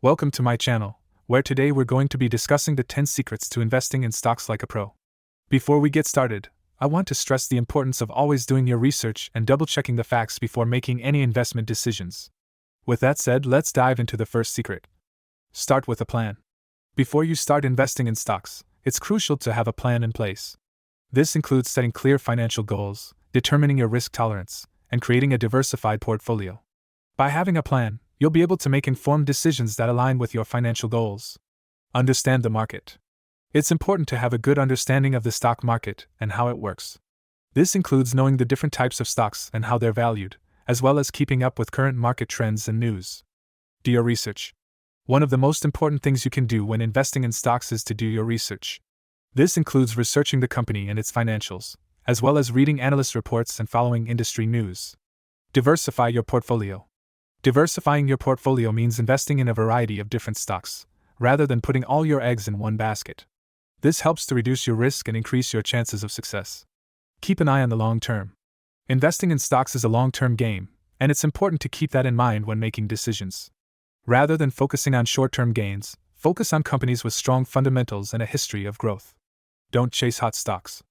Welcome to my channel, where today we're going to be discussing the 10 secrets to investing in stocks like a pro. Before we get started, I want to stress the importance of always doing your research and double-checking the facts before making any investment decisions. With that said, let's dive into the first secret. Start with a plan. Before you start investing in stocks, it's crucial to have a plan in place. This includes setting clear financial goals, determining your risk tolerance, and creating a diversified portfolio. By having a plan, you'll be able to make informed decisions that align with your financial goals. Understand the market. It's important to have a good understanding of the stock market and how it works. This includes knowing the different types of stocks and how they're valued, as well as keeping up with current market trends and news. Do your research. One of the most important things you can do when investing in stocks is to do your research. This includes researching the company and its financials, as well as reading analyst reports and following industry news. Diversify your portfolio. Diversifying your portfolio means investing in a variety of different stocks, rather than putting all your eggs in one basket. This helps to reduce your risk and increase your chances of success. Keep an eye on the long term. Investing in stocks is a long-term game, and it's important to keep that in mind when making decisions. Rather than focusing on short-term gains, focus on companies with strong fundamentals and a history of growth. Don't chase hot stocks.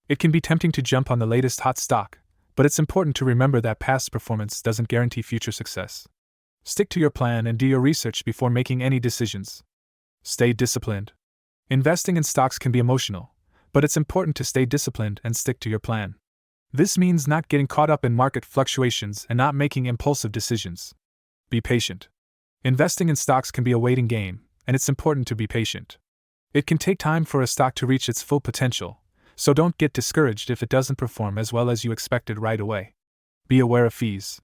It can be tempting to jump on the latest hot stock, but it's important to remember that past performance doesn't guarantee future success. Stick to your plan and do your research before making any decisions. Stay disciplined. Investing in stocks can be emotional, but it's important to stay disciplined and stick to your plan. This means not getting caught up in market fluctuations and not making impulsive decisions. Be patient. Investing in stocks can be a waiting game, and it's important to be patient. It can take time for a stock to reach its full potential, so don't get discouraged if it doesn't perform as well as you expected right away. Be aware of fees.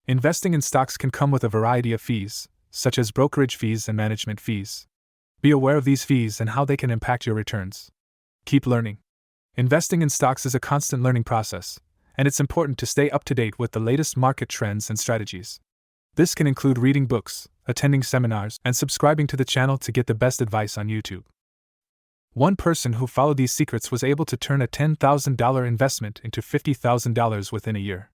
Investing in stocks can come with a variety of fees, such as brokerage fees and management fees. Be aware of these fees and how they can impact your returns. Keep learning. Investing in stocks is a constant learning process, and it's important to stay up to date with the latest market trends and strategies. This can include reading books, attending seminars, and subscribing to the channel to get the best advice on YouTube. One person who followed these secrets was able to turn a $10,000 investment into $50,000 within a year.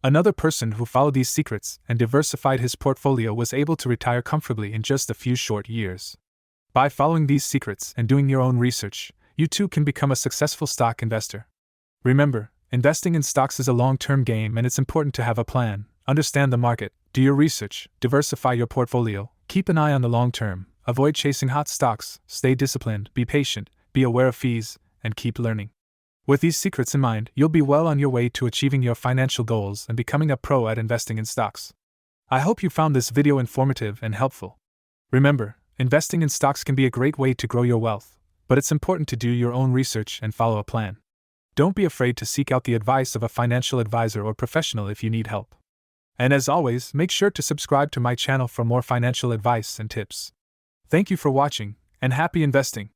Another person who followed these secrets and diversified his portfolio was able to retire comfortably in just a few short years. By following these secrets and doing your own research, you too can become a successful stock investor. Remember, investing in stocks is a long-term game and it's important to have a plan, understand the market, do your research, diversify your portfolio, keep an eye on the long term. Avoid chasing hot stocks, stay disciplined, be patient, be aware of fees, and keep learning. With these secrets in mind, you'll be well on your way to achieving your financial goals and becoming a pro at investing in stocks. I hope you found this video informative and helpful. Remember, investing in stocks can be a great way to grow your wealth, but it's important to do your own research and follow a plan. Don't be afraid to seek out the advice of a financial advisor or professional if you need help. And as always, make sure to subscribe to my channel for more financial advice and tips. Thank you for watching, and happy investing!